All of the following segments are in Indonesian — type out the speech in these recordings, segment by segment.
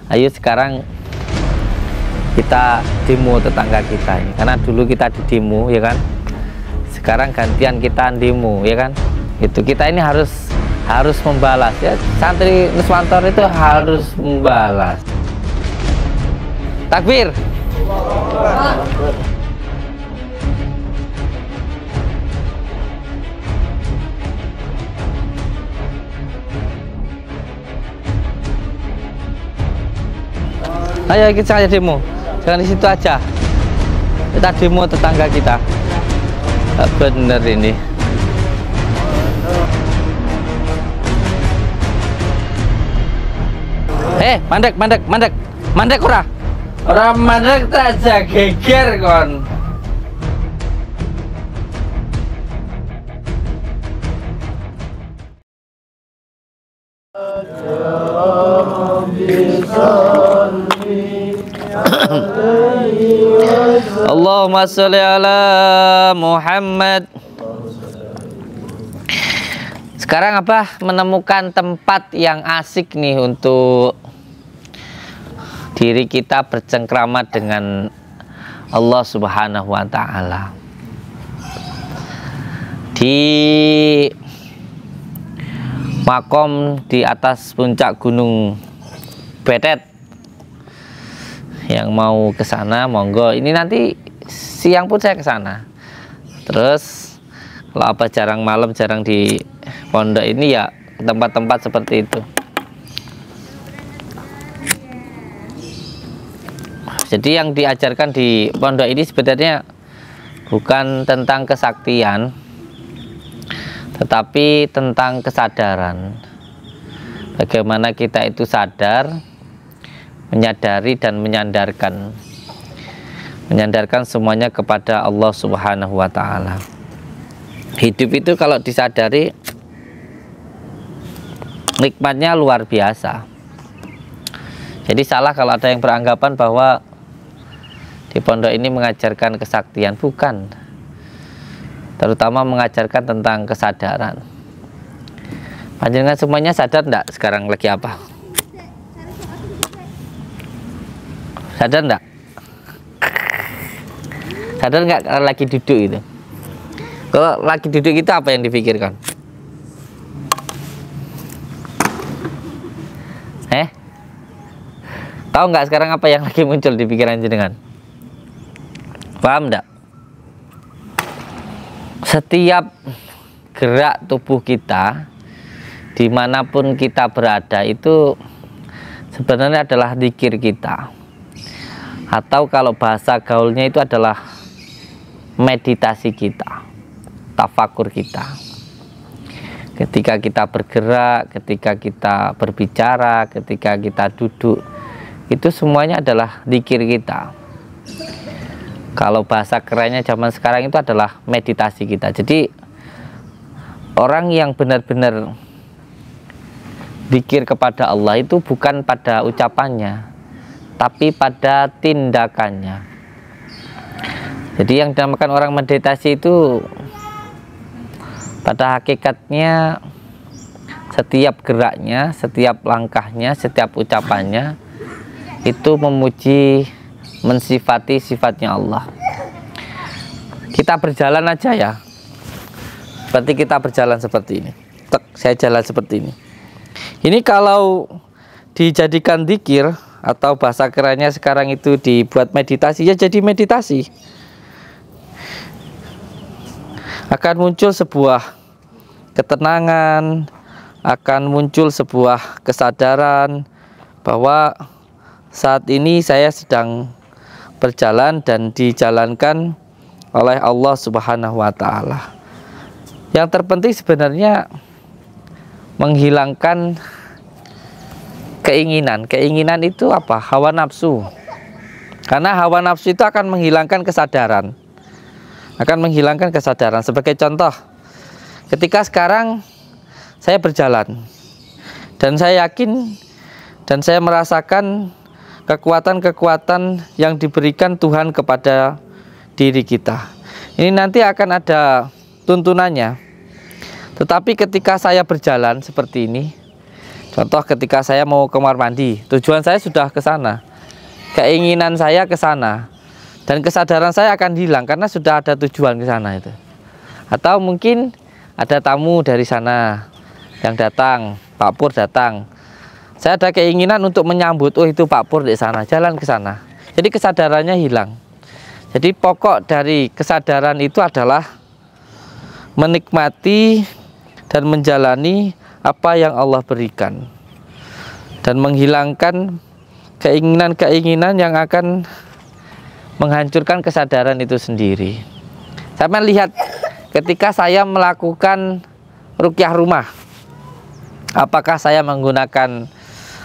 Ayo sekarang kita demo tetangga kita ini, karena dulu kita di demo ya kan, sekarang gantian kita demo ya kan. Itu kita ini harus membalas ya, santri Nuswantoro itu harus membalas. Takbir. Ayo kita demo, jangan di situ aja. Kita demo tetangga kita. Bener ini. Mandek ora. Ora mandek tak aja geger kon. Allahumma sholli ala Muhammad. Sekarang menemukan tempat yang asik nih untuk diri kita bercengkrama dengan Allah Subhanahu wa ta'ala. Di makom di atas puncak Gunung Betet. Yang mau ke sana monggo, ini nanti siang pun saya ke sana. Terus kalau jarang malam, jarang di pondok ini ya tempat-tempat seperti itu. Jadi yang diajarkan di pondok ini sebenarnya bukan tentang kesaktian, tetapi tentang kesadaran. Bagaimana kita itu sadar, menyadari dan menyandarkan semuanya kepada Allah Subhanahu wa ta'ala. Hidup itu kalau disadari nikmatnya luar biasa. Jadi salah kalau ada yang beranggapan bahwa di pondok ini mengajarkan kesaktian. Bukan, terutama mengajarkan tentang kesadaran. Panjenengan semuanya sadar enggak sekarang lagi apa? Sadar enggak? Sadar enggak kalau lagi duduk itu? Kalau lagi duduk itu apa yang dipikirkan? Tahu nggak sekarang apa yang lagi muncul di pikiran jenengan? Paham enggak? Setiap gerak tubuh kita, dimanapun kita berada, itu sebenarnya adalah zikir kita. Atau kalau bahasa gaulnya itu adalah meditasi kita, tafakur kita. Ketika kita bergerak, ketika kita berbicara, ketika kita duduk, itu semuanya adalah zikir kita. Kalau bahasa kerennya zaman sekarang itu adalah meditasi kita. Jadi orang yang benar-benar zikir kepada Allah itu bukan pada ucapannya, tapi pada tindakannya. Jadi yang dinamakan orang meditasi itu pada hakikatnya setiap geraknya, setiap langkahnya, setiap ucapannya itu memuji, mensifati sifatnya Allah. Kita berjalan aja ya, berarti kita berjalan seperti ini. Saya jalan seperti ini. Ini kalau dijadikan zikir atau bahasa kerennya sekarang itu dibuat meditasi, ya jadi meditasi. Akan muncul sebuah ketenangan, akan muncul sebuah kesadaran bahwa saat ini saya sedang berjalan dan dijalankan oleh Allah Subhanahu wa ta'ala. Yang terpenting sebenarnya menghilangkan keinginan. Keinginan itu apa? Hawa nafsu. Karena hawa nafsu itu akan menghilangkan kesadaran. Akan menghilangkan kesadaran. Sebagai contoh, ketika sekarang saya berjalan dan saya yakin dan saya merasakan kekuatan-kekuatan yang diberikan Tuhan kepada diri kita. Ini nanti akan ada tuntunannya. Tetapi ketika saya berjalan seperti ini Contoh ketika saya mau ke kamar mandi, tujuan saya sudah ke sana, keinginan saya ke sana, dan kesadaran saya akan hilang karena sudah ada tujuan ke sana itu. Atau mungkin ada tamu dari sana yang datang, Pak Pur datang. Saya ada keinginan untuk menyambut, oh itu Pak Pur di sana, jalan ke sana. Jadi kesadarannya hilang. Jadi pokok dari kesadaran itu adalah menikmati dan menjalani apa yang Allah berikan, dan menghilangkan keinginan-keinginan yang akan menghancurkan kesadaran itu sendiri. Saya melihat ketika saya melakukan ruqyah rumah, apakah saya menggunakan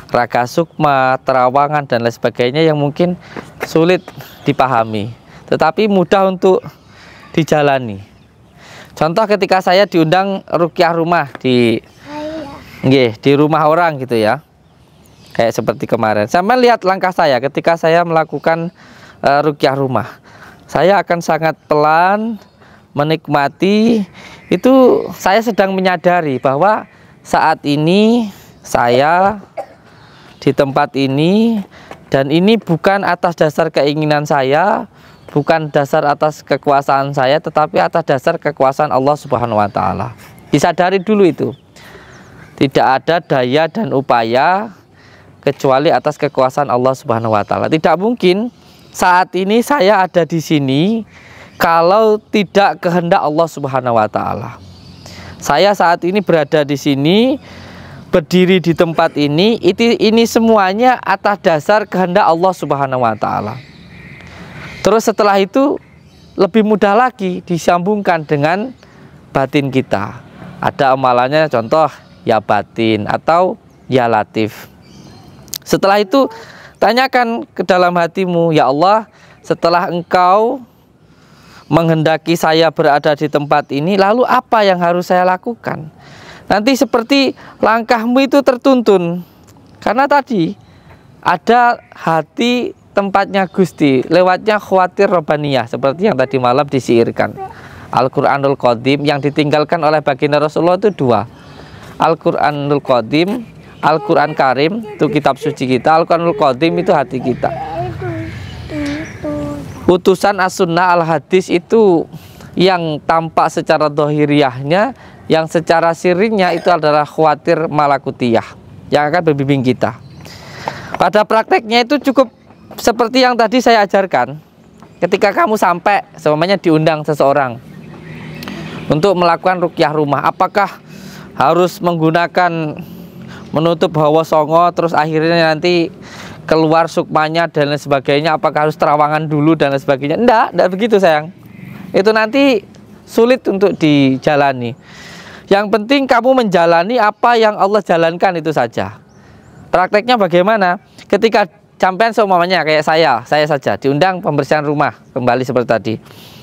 raga sukma, terawangan dan lain sebagainya yang mungkin sulit dipahami, tetapi mudah untuk dijalani. Contoh ketika saya diundang ruqyah rumah di rumah orang gitu ya, kayak seperti kemarin. Saya melihat langkah saya ketika saya melakukan ruqyah rumah, saya akan sangat pelan menikmati. Itu saya sedang menyadari bahwa saat ini saya di tempat ini, dan ini bukan atas dasar keinginan saya, bukan dasar atas kekuasaan saya, tetapi atas dasar kekuasaan Allah Subhanahu wa Ta'ala. Disadari dulu itu. Tidak ada daya dan upaya kecuali atas kekuasaan Allah Subhanahu wa Ta'ala. Tidak mungkin saat ini saya ada di sini kalau tidak kehendak Allah Subhanahu wa Ta'ala. Saya saat ini berada di sini, berdiri di tempat ini semuanya atas dasar kehendak Allah Subhanahu wa Ta'ala. Terus setelah itu lebih mudah lagi disambungkan dengan batin kita. Ada amalannya, contoh ya batin atau ya latif. Setelah itu tanyakan ke dalam hatimu, ya Allah, setelah Engkau menghendaki saya berada di tempat ini, lalu apa yang harus saya lakukan? Nanti seperti langkahmu itu tertuntun, karena tadi ada hati tempatnya Gusti, lewatnya khawatir Robbaniyah, seperti yang tadi malam disiirkan. Al-Quranul Qadim yang ditinggalkan oleh baginda Rasulullah itu dua, Al-Quranul Qadim, Al-Quran Karim itu kitab suci kita, Al-Quranul Qadim itu hati kita. Utusan as-sunnah al-hadis itu yang tampak secara dohiriyahnya, yang secara sirinya itu adalah khawatir malakutiyah yang akan berbimbing kita. Pada prakteknya itu cukup seperti yang tadi saya ajarkan. Ketika kamu sampai, semuanya diundang seseorang untuk melakukan ruqyah rumah, apakah harus menggunakan menutup hawa songo terus akhirnya nanti keluar sukmanya dan lain sebagainya, apakah harus terawangan dulu dan lain sebagainya? Enggak begitu sayang. Itu nanti sulit untuk dijalani. Yang penting kamu menjalani apa yang Allah jalankan itu saja. Prakteknya bagaimana? Ketika sampean seumpamanya kayak saya saja diundang pembersihan rumah kembali seperti tadi.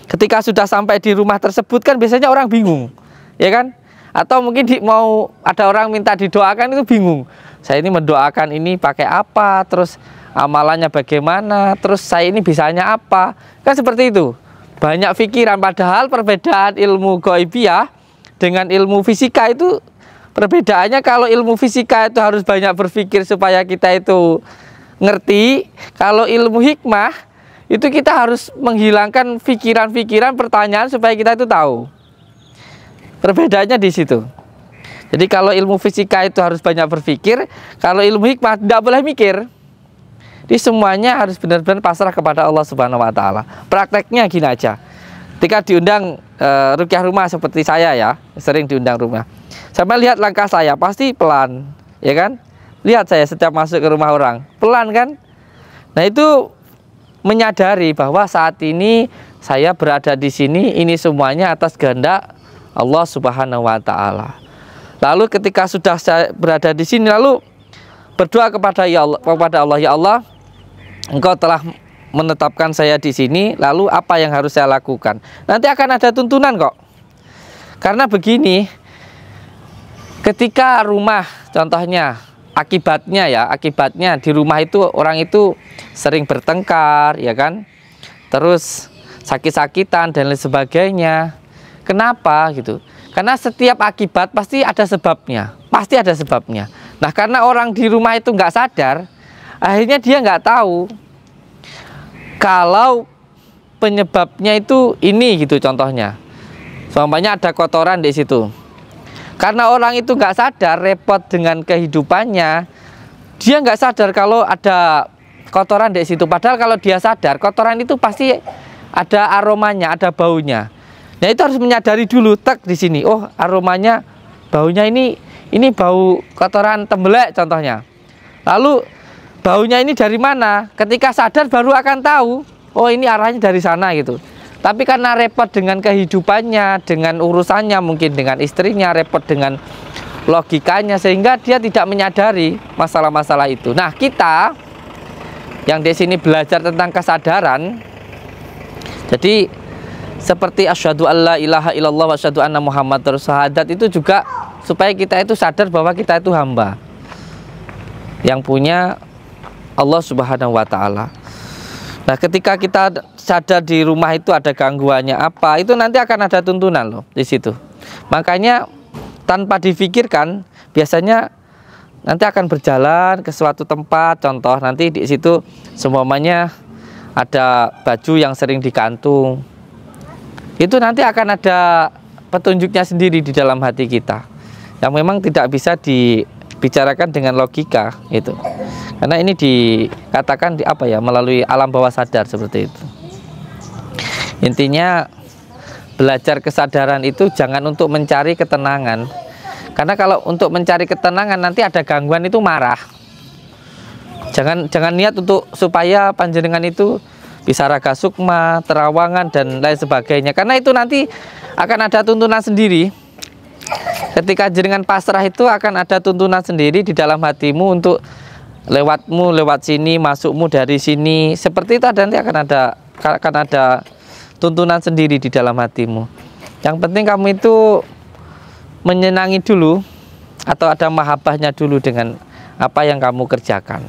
Ketika sudah sampai di rumah tersebut kan biasanya orang bingung, ya kan? Atau mungkin mau ada orang minta didoakan itu bingung. Saya ini mendoakan ini pakai apa, terus amalannya bagaimana, terus saya ini bisanya apa, kan seperti itu. Banyak pikiran, padahal perbedaan ilmu ghaibiyah dengan ilmu fisika itu perbedaannya. Kalau ilmu fisika itu harus banyak berpikir supaya kita itu ngerti. Kalau ilmu hikmah itu kita harus menghilangkan pikiran-pikiran, pertanyaan supaya kita itu tahu. Perbedaannya di situ. Jadi kalau ilmu fisika itu harus banyak berpikir, kalau ilmu hikmah tidak boleh mikir. Jadi semuanya harus benar-benar pasrah kepada Allah Subhanahu wa Ta'ala. Prakteknya gini aja. Ketika diundang ruqyah rumah seperti saya ya, sering diundang rumah. Sama lihat langkah saya pasti pelan, ya kan? Lihat saya setiap masuk ke rumah orang, pelan kan? Nah itu menyadari bahwa saat ini saya berada di sini, ini semuanya atas kehendak Allah Subhanahu wa Ta'ala. Lalu ketika sudah saya berada di sini, lalu berdoa kepada Allah, ya Allah, Engkau telah menetapkan saya di sini, lalu apa yang harus saya lakukan? Nanti akan ada tuntunan kok. Karena begini, ketika rumah, contohnya akibatnya di rumah itu orang itu sering bertengkar, ya kan? Terus sakit-sakitan dan lain sebagainya. Kenapa gitu? Karena setiap akibat pasti ada sebabnya. Nah, karena orang di rumah itu nggak sadar, akhirnya dia nggak tahu kalau penyebabnya itu ini gitu contohnya. Contohnya ada kotoran di situ. Karena orang itu nggak sadar, repot dengan kehidupannya, dia nggak sadar kalau ada kotoran di situ. Padahal kalau dia sadar, kotoran itu pasti ada aromanya, ada baunya. Nah, itu harus menyadari dulu, tek di sini. Oh, aromanya, baunya ini bau kotoran tembelek contohnya. Lalu baunya ini dari mana? Ketika sadar baru akan tahu. Oh, ini arahnya dari sana gitu. Tapi karena repot dengan kehidupannya, dengan urusannya, mungkin dengan istrinya, repot dengan logikanya, sehingga dia tidak menyadari masalah-masalah itu. Nah, kita yang di sini belajar tentang kesadaran, jadi seperti asyhadu alla ilaha illallah wa asyhadu anna muhammadar rasulullah, itu juga supaya kita itu sadar bahwa kita itu hamba yang punya Allah Subhanahu wa taala. Nah, ketika kita sadar di rumah itu ada gangguannya apa, itu nanti akan ada tuntunan loh di situ. Makanya tanpa difikirkan, biasanya nanti akan berjalan ke suatu tempat. Contoh nanti di situ semuanya ada baju yang sering digantung. Itu nanti akan ada petunjuknya sendiri di dalam hati kita, yang memang tidak bisa dibicarakan dengan logika itu. Karena ini dikatakan melalui alam bawah sadar seperti itu. Intinya belajar kesadaran itu jangan untuk mencari ketenangan. Karena kalau untuk mencari ketenangan nanti ada gangguan itu marah. Jangan niat untuk supaya panjenengan itu bisa raga sukma, terawangan dan lain sebagainya. Karena itu nanti akan ada tuntunan sendiri. Ketika jenengan pasrah itu akan ada tuntunan sendiri di dalam hatimu untuk lewat sini, masukmu dari sini. Seperti itu nanti akan ada tuntunan sendiri di dalam hatimu. Yang penting kamu itu menyenangi dulu, atau ada mahabbahnya dulu dengan apa yang kamu kerjakan.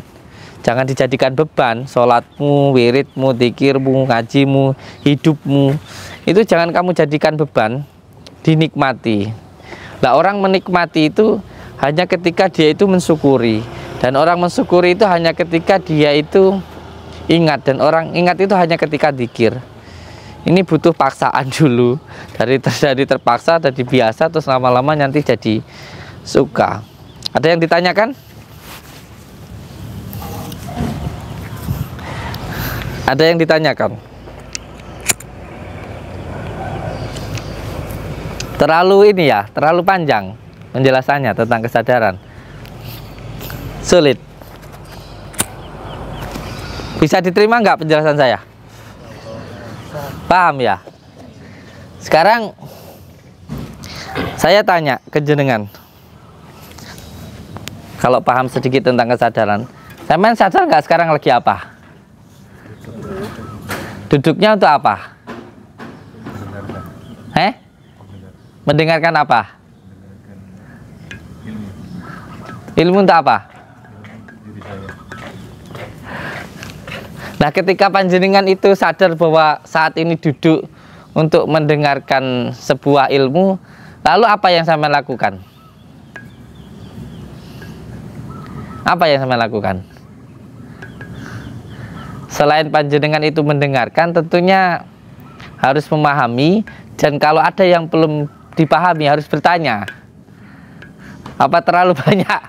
Jangan dijadikan beban. Sholatmu, wiridmu, dzikirmu, ngajimu, hidupmu, itu jangan kamu jadikan beban, dinikmati. Nah, orang menikmati itu hanya ketika dia itu mensyukuri. Dan orang mensyukuri itu hanya ketika dia itu ingat. Dan orang ingat itu hanya ketika dzikir. Ini butuh paksaan dulu. Dari terpaksa, dari biasa, terus lama-lama nanti jadi suka. Ada yang ditanyakan? Ada yang ditanyakan? Terlalu terlalu panjang penjelasannya tentang kesadaran. Sulit. Bisa diterima nggak penjelasan saya? Paham ya? Sekarang saya tanya ke jenengan. Kalau paham sedikit tentang kesadaran, sampean sadar nggak sekarang lagi apa? Duduknya untuk apa? Mendengarkan apa? Ilmu untuk apa? Nah, ketika panjenengan itu sadar bahwa saat ini duduk untuk mendengarkan sebuah ilmu, lalu apa yang sampean lakukan? Apa yang sampean lakukan? Selain panjenengan itu mendengarkan, tentunya harus memahami, dan kalau ada yang belum dipahami harus bertanya. Apa terlalu banyak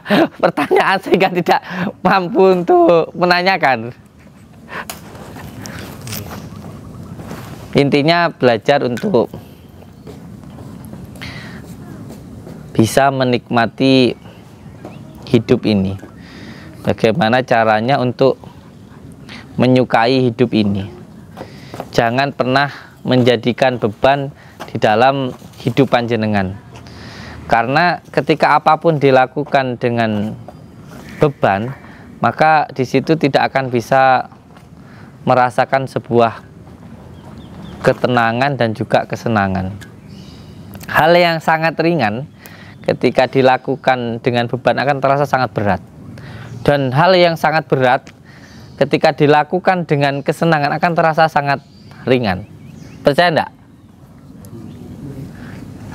pertanyaan sehingga tidak mampu untuk menanyakan? Intinya belajar untuk bisa menikmati hidup ini. Bagaimana caranya untuk menyukai hidup ini. Jangan pernah menjadikan beban di dalam hidup panjenengan. Karena ketika apapun dilakukan dengan beban, maka di situ tidak akan bisa merasakan sebuah ketenangan dan juga kesenangan. Hal yang sangat ringan ketika dilakukan dengan beban akan terasa sangat berat. Dan hal yang sangat berat ketika dilakukan dengan kesenangan akan terasa sangat ringan. Percaya enggak?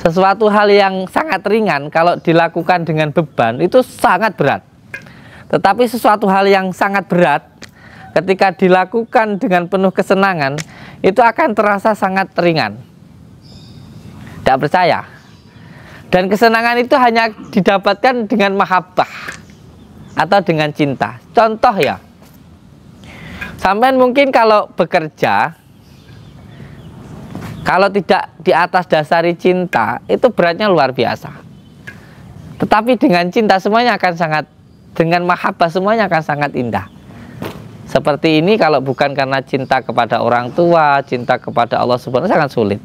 Sesuatu hal yang sangat ringan kalau dilakukan dengan beban itu sangat berat. Tetapi sesuatu hal yang sangat berat ketika dilakukan dengan penuh kesenangan itu akan terasa sangat ringan. Tidak percaya? Dan kesenangan itu hanya didapatkan dengan mahabbah atau dengan cinta. Contoh ya, sampean mungkin kalau bekerja, kalau tidak di atas dasari cinta, itu beratnya luar biasa. Tetapi dengan cinta semuanya akan sangat, dengan mahabbah semuanya akan sangat indah. Seperti ini kalau bukan karena cinta kepada orang tua, cinta kepada Allah Subhanahu sangat sulit.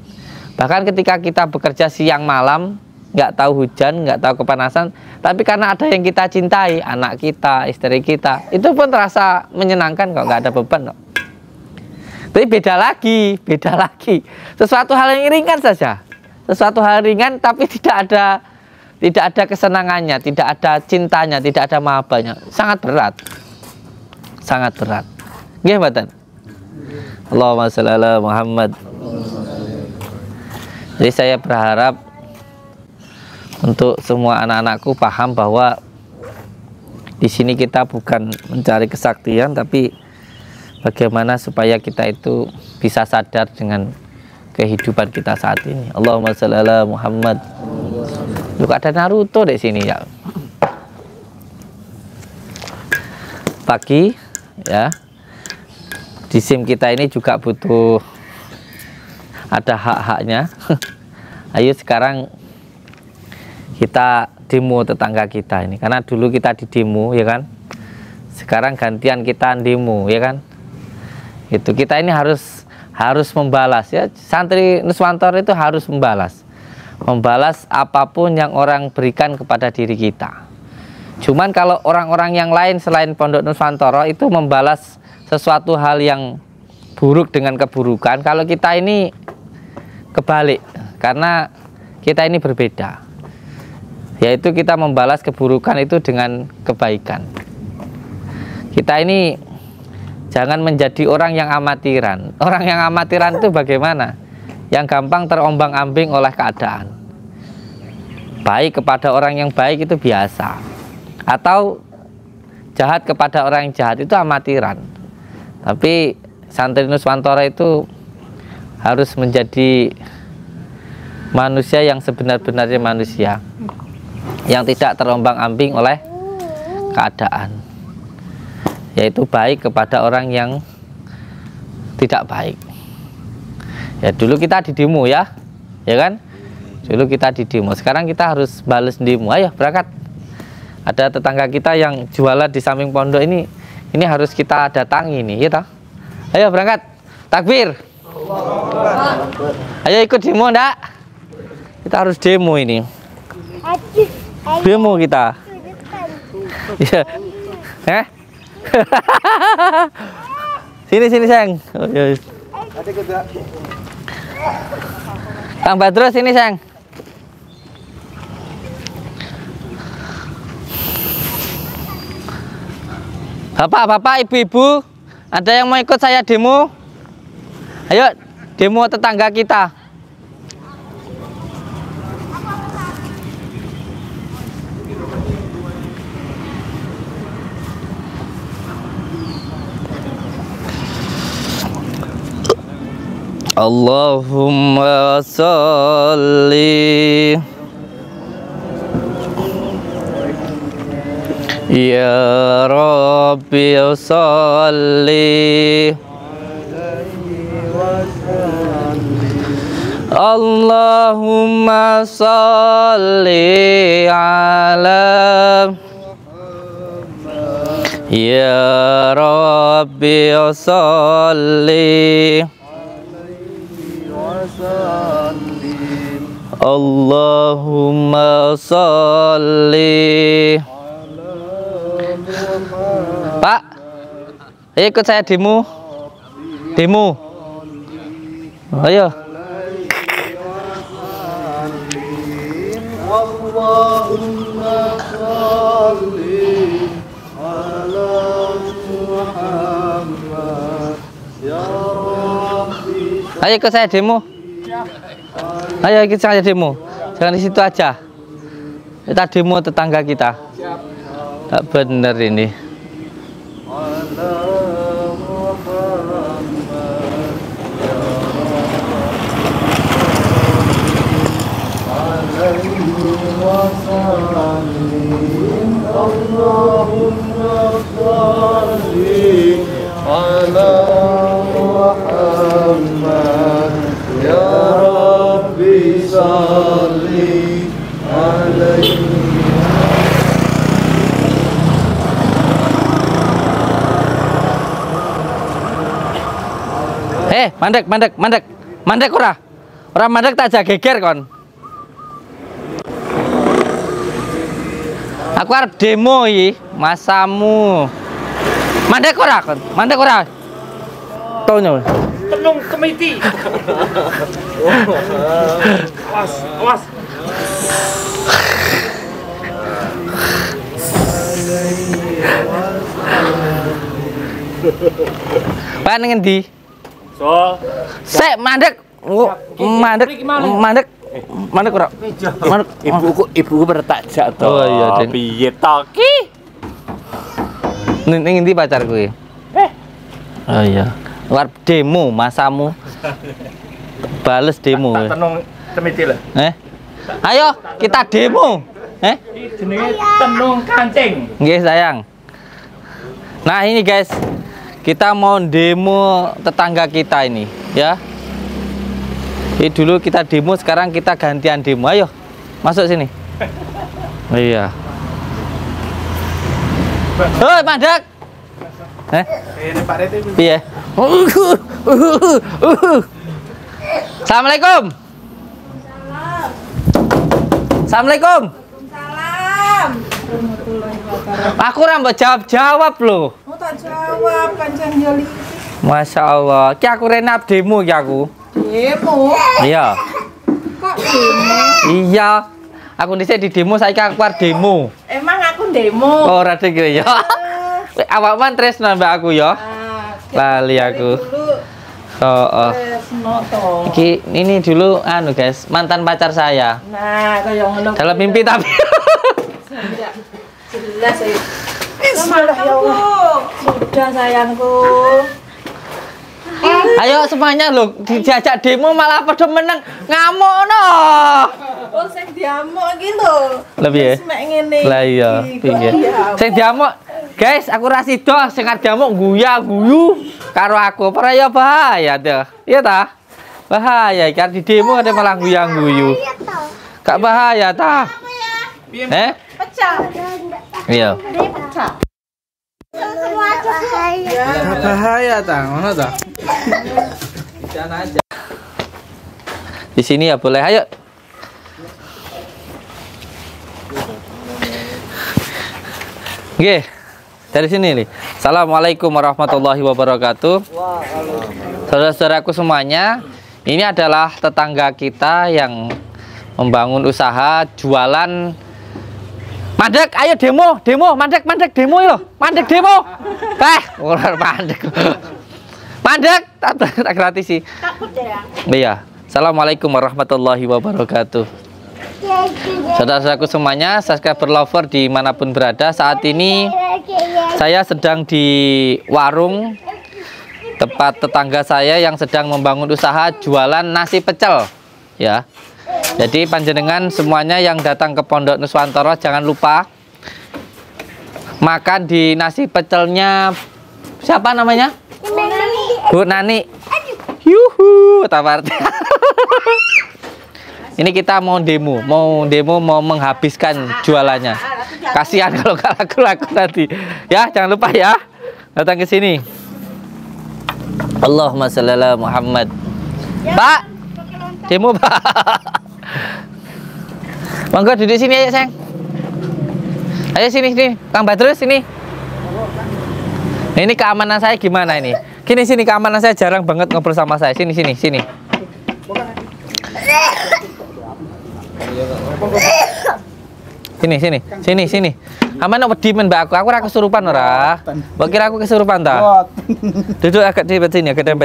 Bahkan ketika kita bekerja siang malam, nggak tahu hujan, nggak tahu kepanasan, tapi karena ada yang kita cintai, anak kita, istri kita, itu pun terasa menyenangkan kok, nggak ada beban kok. Tapi beda lagi. Sesuatu hal yang ringan saja, sesuatu hal ringan, tapi tidak ada kesenangannya, tidak ada cintanya, tidak ada mahabbahnya, sangat berat. Nggih mboten? Allahumma shalli ala Muhammad. Jadi saya berharap untuk semua anak-anakku paham bahwa di sini kita bukan mencari kesaktian, tapi bagaimana supaya kita itu bisa sadar dengan kehidupan kita saat ini. Allahumma shalli ala Muhammad. Juga ada Naruto di sini ya. Pagi ya. Di SIM kita ini juga butuh ada hak-haknya. Ayo sekarang kita demo tetangga kita ini, karena dulu kita di demo ya kan, sekarang gantian kita demo ya kan. Itu kita ini harus membalas ya, santri Nuswantara itu harus membalas apapun yang orang berikan kepada diri kita. Cuman kalau orang-orang yang lain selain Pondok Nuswantara itu membalas sesuatu hal yang buruk dengan keburukan, kalau kita ini kebalik, karena kita ini berbeda, yaitu kita membalas keburukan itu dengan kebaikan. Kita ini jangan menjadi orang yang amatiran. Orang yang amatiran itu bagaimana? Yang gampang terombang-ambing oleh keadaan. Baik kepada orang yang baik itu biasa, atau jahat kepada orang yang jahat itu amatiran. Tapi santri Nuswantara itu harus menjadi manusia yang sebenar-benarnya manusia, yang tidak terombang-ambing oleh keadaan, yaitu baik kepada orang yang tidak baik. Ya dulu kita di demo ya kan? Dulu kita di demo, sekarang kita harus balas demo. Ayo berangkat. Ada tetangga kita yang jualan di samping pondok ini harus kita datangi nih, ya toh? Ayo berangkat. Takbir. Ayo ikut demo ndak? Kita harus demo ini. Demo kita. Iya. Sini sayang. Oh, ya. Kang Badro sini sayang. Bapak, ibu-ibu, ada yang mau ikut saya demo? Ayo demo tetangga kita. Allahumma sholli ya Rabbi sholli Allahumma sholli ala ya Rabbi sholli Allahumma sholli. Pak, ikut saya demo. Ayo. Allahumma sholli ala Muhammad ya Rabbi. Ayo ikut saya demo. Ayo ikut saya demo. Jangan di situ aja. Kita demo tetangga kita. Tak bener ini. Mandek ora. Ora mandek tak aja geger kon. Aku arep demo iki, masamu. Mandek ora kon? Mandek ora? Tonyo. Tenung komiti. Awas, awas. Pan ngendi? So, Sek mandek. Mandek ora? Mandek. ibuku bertakjak to. Oh iya, Den. Piye to ki? Ning ngendi pacarku iki? Oh iya. Luar demo masamu. Bales demo. Tak tenung komiti lho. Ayo kita demo. Jenenge tenung kancing. Nggih sayang. Nah ini guys, kita mau demo tetangga kita ini, ya. Ini dulu kita demo, sekarang kita gantian demo. Ayo, masuk sini. Iya. Hei, mandek. Ini Pak Rete. Iya. Assalamualaikum. Assalamualaikum. Salam. Aku ora mbok jawab loh. Mau tak jawab kancing joli. Masya Allah. Ki aku renap demo ki aku. Demo. Iya. Kok demo? Iya. Aku dhisik di demo, saiki aku arep demo. Emang aku demo. Oh, rada gitu ya. Awak man tresno mbak aku ya. Lali aku. Oh. Tresno to. Iki ini dulu anu guys, mantan pacar saya. Nah, kaya ngono. Dalam mimpi tapi. Jelas ya. Bismillah ya Allah. Sudah sayangku. Ayo semuanya lo diajak demo malah pada meneng ngamuk no. Oh, sing diamuk iki lho. Lebih ya? Mek ngene. Lah iya, pinggir. Sing diamuk, guys, aku ra sida sing arep diamuk guyu karo aku. Ora ya bahaya tuh. Iya ta? Bahaya iki arep di demo ada malah guyu. Gak bahaya ta? Pecah. Iya. Pecah. Bahaya ta, ngono ta? Jangan aja. Di sini ya boleh, ayo. Oke, dari sini nih. Assalamualaikum warahmatullahi wabarakatuh. Saudara-saudaraku semuanya, ini adalah tetangga kita yang membangun usaha jualan. Mandek, ayo demo, mandek demo loh, mandek demo. Ular mandek. Mandek, tak gratis sih. Takut ya. Iya. Assalamualaikum warahmatullahi wabarakatuh. Saudara-saudaraku semuanya, subscriber lover dimanapun berada, saat ini saya sedang di warung tempat tetangga saya yang sedang membangun usaha jualan nasi pecel, ya. Jadi panjenengan semuanya yang datang ke Pondok Nuswantoro jangan lupa makan di nasi pecelnya siapa namanya? Bu Nani. Yuhu, tawarti. Ini kita mau demo mau menghabiskan jualannya. Kasihan kalau gak laku-laku nanti. Ya, jangan lupa ya. Datang ke sini. Allahumma shalli ala Muhammad. Pak. Demo, Pak. Monggo duduk sini ayo, sayang. Ayo sini. Kang Badrus sini. Ini keamanan saya gimana ini? Gini sini keamanan saya jarang banget ngobrol sama saya. Sini. Sini. Aman wedi men mbak aku ora kesurupan ora. Mbak kira aku kesurupan ta? Duduk agak dempet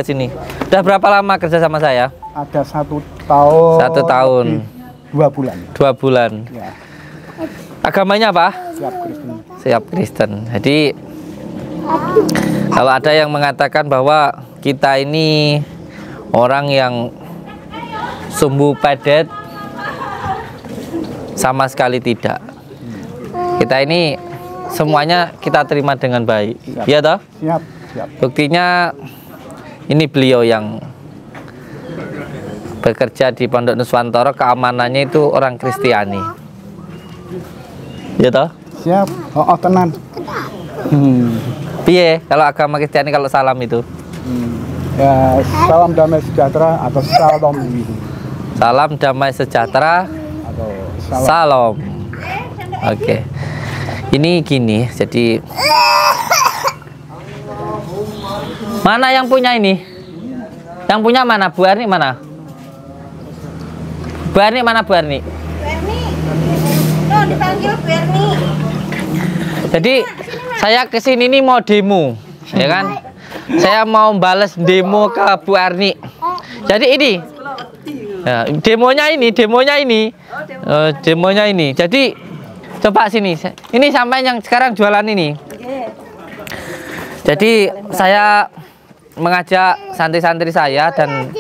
sini. Udah berapa lama kerja sama saya? Ada 1 tahun. 1 tahun. 2 bulan. 2 bulan. Ya. Agamanya apa? Siap Kristen. Siap Kristen. Jadi kalau ada yang mengatakan bahwa kita ini orang yang sumbu padat, sama sekali tidak. Kita ini semuanya kita terima dengan baik. Siap. Iya toh? Siap, siap. Buktinya ini beliau yang bekerja di Pondok Nuswantoro, keamanannya itu orang Kristiani. Iya toh? Siap. Oh, tenan. Piye kalau agama Kristiani kalau salam itu? Ya, salam damai sejahtera atau salam ini. Salam damai sejahtera Atau salam. Oke. Ini gini, jadi mana yang punya ini? Yang punya mana? Bu Arni mana? Bu Arni mana Bu Arni? Berni. Tuh dipanggil Berni. Jadi saya kesini ini mau demo, ya kan? Saya mau balas demo ke Bu Arni. Jadi ini, ya, demonya ini. Jadi coba sini. Ini sampai yang sekarang jualan ini. Jadi saya mengajak santri-santri saya dan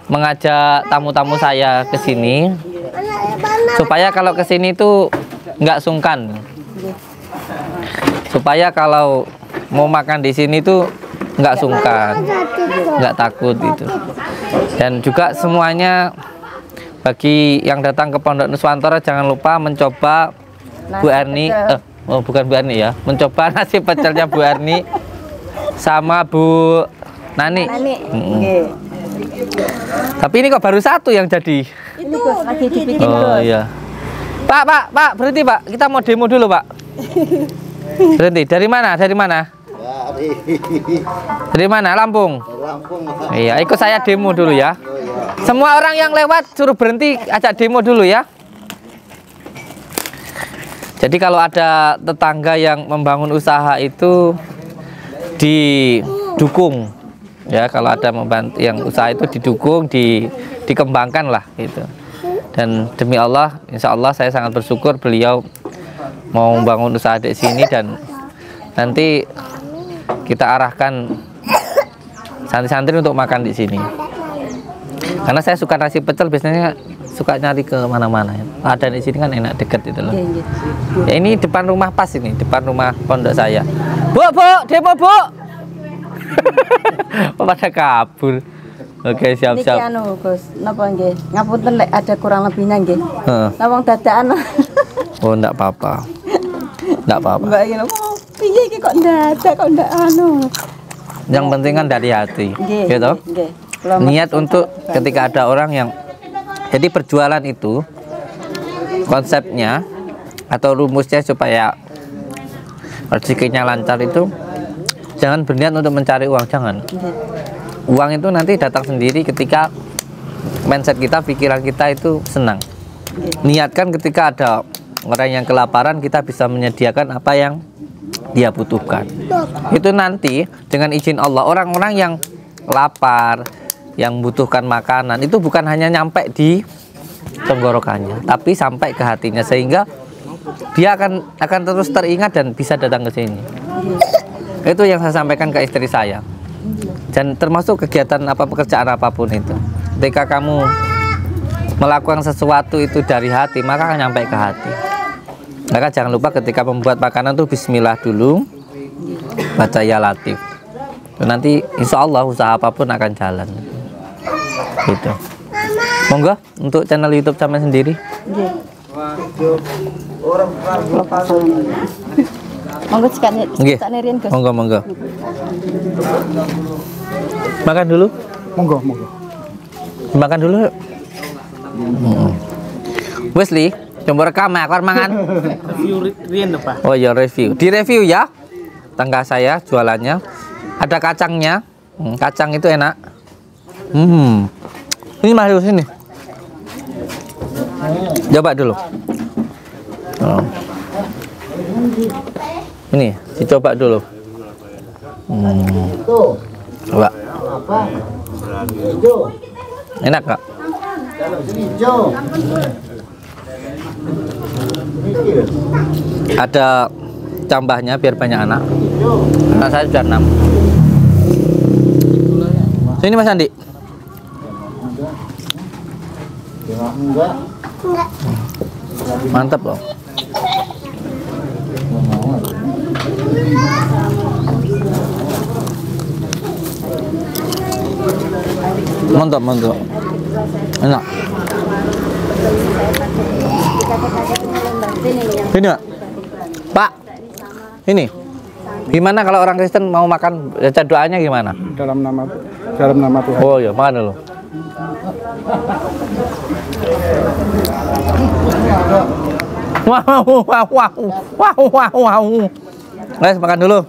mengajak tamu-tamu saya ke sini supaya kalau ke sini tuh nggak sungkan. Supaya kalau mau makan di sini tuh nggak sungkan, nggak takut itu. Dan juga semuanya bagi yang datang ke Pondok Nuswantoro jangan lupa mencoba Bu Arni, bukan Bu Arni ya, mencoba nasi pecelnya Bu Arni sama Bu Nani. Tapi ini kok baru satu yang jadi. Itu lagi dibikin. Oh iya. Pak, berhenti Pak. Kita mau demo dulu Pak. Berhenti. Dari mana? Dari mana? Lampung. Iya, ikut saya demo dulu ya. Semua orang yang lewat suruh berhenti, ajak demo dulu ya. Jadi kalau ada tetangga yang membangun usaha itu didukung. Ya, kalau ada membantu yang usaha itu didukung, dikembangkan lah gitu. Dan demi Allah, insya Allah saya sangat bersyukur beliau mau membangun usaha di sini dan nanti kita arahkan santri-santri untuk makan di sini. Karena saya suka nasi pecel, biasanya suka nyari ke mana-mana. Ada di sini kan enak, dekat itu loh. Ya ini depan rumah pas ini, depan rumah pondok saya. Bu, demo Bu. Pada kabur. Oke, siap-siap. Niki anu Gus, napa nggih? Ngapunten lek ada kurang lebihnya nggih. Heeh. Lawang dadakan. Oh, enggak apa-apa. Enggak apa-apa. Mbak iki lho, piye iki kok dadak kok ndak anu. Yang penting kan dari hati. Nggih. Gitu. Nggih. Niat untuk ketika ada orang yang jadi berjualan itu konsepnya atau rumusnya supaya rezekinya lancar itu jangan berniat untuk mencari uang, jangan. Uang itu nanti datang sendiri ketika mindset kita, pikiran kita itu senang. Niatkan ketika ada orang yang kelaparan, kita bisa menyediakan apa yang dia butuhkan. Itu nanti dengan izin Allah, orang-orang yang lapar, yang membutuhkan makanan, itu bukan hanya nyampe di tenggorokannya, tapi sampai ke hatinya, sehingga dia akan terus teringat dan bisa datang ke sini. Itu yang saya sampaikan ke istri saya. Dan termasuk kegiatan pekerjaan apapun itu, ketika kamu melakukan sesuatu itu dari hati, maka akan nyampe ke hati. Maka jangan lupa ketika membuat makanan tuh bismillah dulu, baca ya latif. Nanti insya Allah usaha apapun akan jalan. Gitu. Monggo untuk channel YouTube sama sendiri. Monggo sekalian Gus. Monggo. Makan dulu. Monggo. Makan dulu. Wes Li, coba rekam ya, aku mangan. Oh ya, review. Di review ya. Tangga saya jualannya. Ada kacangnya. Kacang itu enak. Ini masuk sini. Coba dulu. Oh. Ini dicoba dulu. Coba. Enak Kak? Ada tambahnya biar banyak anak. Anak saya sudah 6. Sini Mas Andi. Mantap loh. Mantap, mantap. Enak. Ini Pak. Ini. Gimana kalau orang Kristen mau makan, baca doanya gimana? Dalam nama Tuhan. Oh iya, makan dulu. Wow, wow, wow, wow, wow, wow. Guys, makan dulu.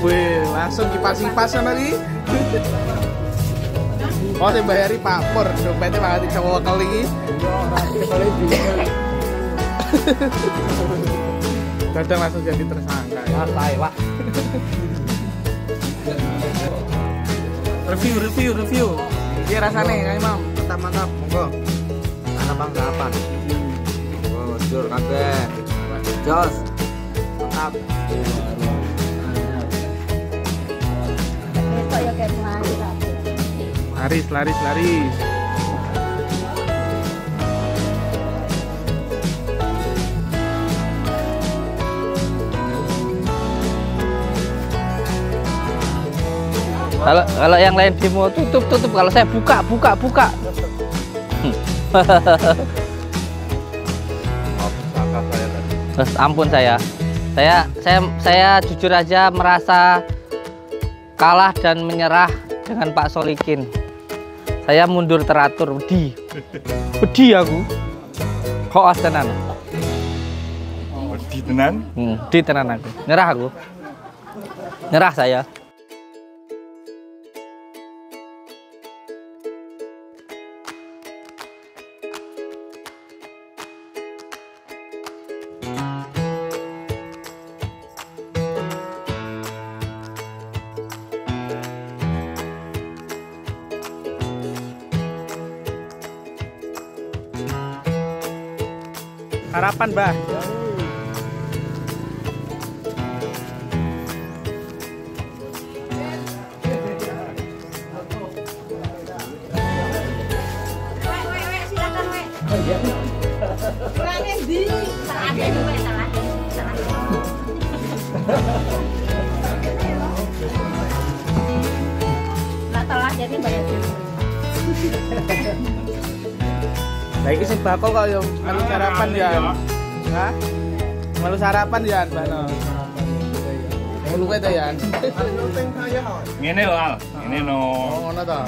Wih, langsung kipas-kipasan tadi. Oh, saya bayari papor, dompetnya malah dicoba kali. Kadang langsung jadi tersangka. Ya. Review. Iya rasanya, Kang Imam. Mantap, monggo. Anak bangsa apa? Oh, jur kabeh. Jos. Mantap. Laris. Kalau yang lain demo tutup. Kalau saya buka. Terus ampun saya jujur aja merasa kalah dan menyerah dengan Pak Solikin. Saya mundur teratur, wedi aku. Koos tenan. Wedi tenan? Wedi tenan aku. Nyerah saya. Harapan, Mbah. Jadi bayar dulu. Lah iki sing bakul kok yo melu sarapan ya. Hah? Melu sarapan ya, Mbak No. Melu kowe to ya. Ngene lho, Al. Ngene no. Oh, ngono to.